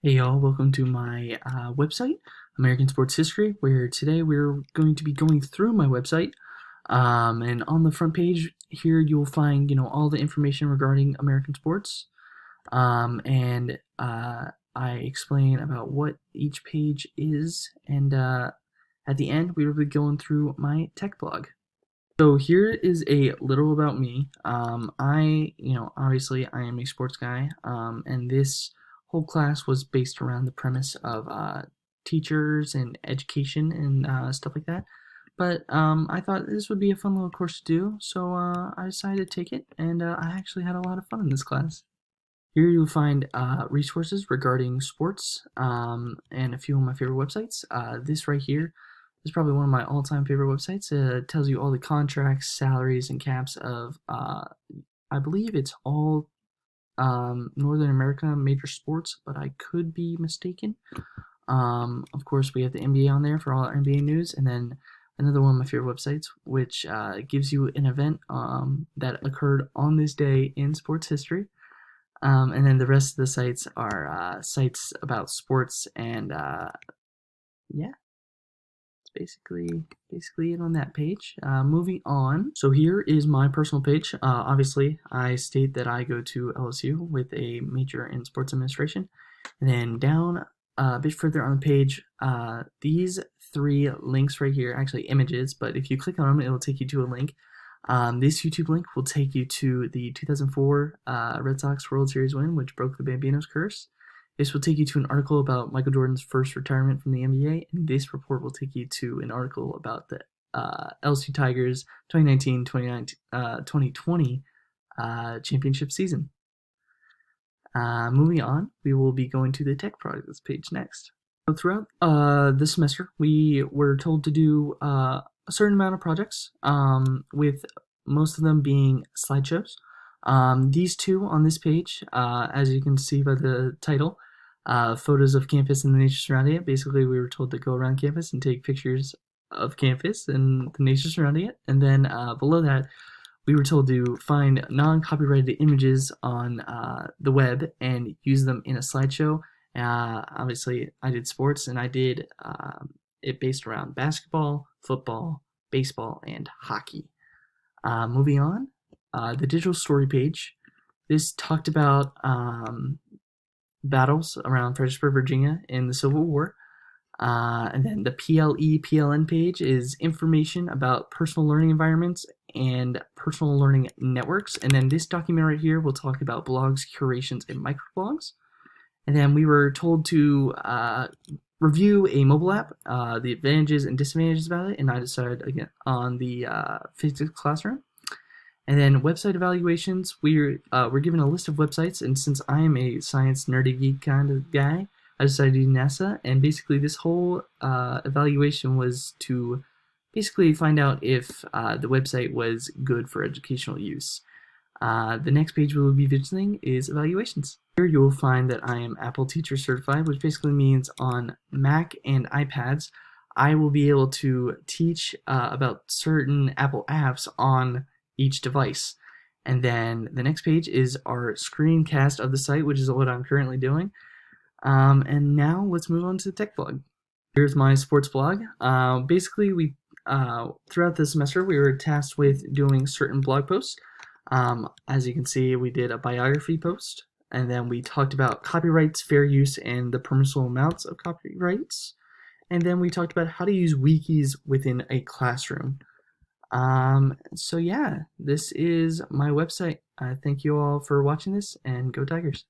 Hey y'all, welcome to my website, American Sports History, where today we're going to be going through my website. And on the front page here, you'll find, all the information regarding American sports. And I explain about what each page is. And at the end, we will be going through my tech blog. So here is a little about me. Obviously I am a sports guy, and this whole class was based around the premise of teachers and education and stuff like that. But I thought this would be a fun little course to do, so I decided to take it, and I actually had a lot of fun in this class. Here you'll find resources regarding sports and a few of my favorite websites. This right here is probably one of my all-time favorite websites. It tells you all the contracts, salaries, and caps of, I believe it's all Northern America major sports, but I could be mistaken. Of course, we have the NBA on there for all our NBA news, and then another one of my favorite websites, which gives you an event that occurred on this day in sports history. And then the rest of the sites are sites about sports, and yeah, it's basically it on that page. Moving on, so here is my personal page. Obviously, I state that I go to LSU with a major in sports administration, and then down a bit further on the page, these three links right here, actually images, but if you click on them, it will take you to a link. This YouTube link will take you to the 2004 Red Sox World Series win, which broke the Bambino's curse. This will take you to an article about Michael Jordan's first retirement from the NBA, and this report will take you to an article about the LSU Tigers 2019-2020 championship season. Moving on, we will be going to the tech projects page next. So throughout this semester, we were told to do a certain amount of projects, with most of them being slideshows. These two on this page, as you can see by the title, photos of campus and the nature surrounding it. Basically, we were told to go around campus and take pictures of campus and the nature surrounding it. And then below that, we were told to find non-copyrighted images on the web and use them in a slideshow. Obviously, I did sports, and I did it based around basketball, football, baseball, and hockey. Moving on, the digital story page. This talked about battles around Fredericksburg, Virginia in the Civil War. And then the PLN page is information about personal learning environments and personal learning networks. And then this document right here will talk about blogs, curations, and microblogs. And then we were told to review a mobile app, the advantages and disadvantages about it, and I decided again on the physics classroom. And then website evaluations, we're given a list of websites, and since I am a science nerdy geek kind of guy, I decided to do NASA, and basically this whole evaluation was to basically find out if the website was good for educational use. The next page we will be visiting is evaluations. Here you will find that I am Apple Teacher Certified, which basically means on Mac and iPads, I will be able to teach about certain Apple apps on each device. And then the next page is our screencast of the site, which is what I'm currently doing. And now let's move on to the tech blog. Here's my sports blog. Basically, we throughout the semester we were tasked with doing certain blog posts. As you can see, we did a biography post, and then we talked about copyrights, fair use, and the permissible amounts of copyrights. And then we talked about how to use wikis within a classroom. So yeah, this is my website. Thank you all for watching this, and go Tigers.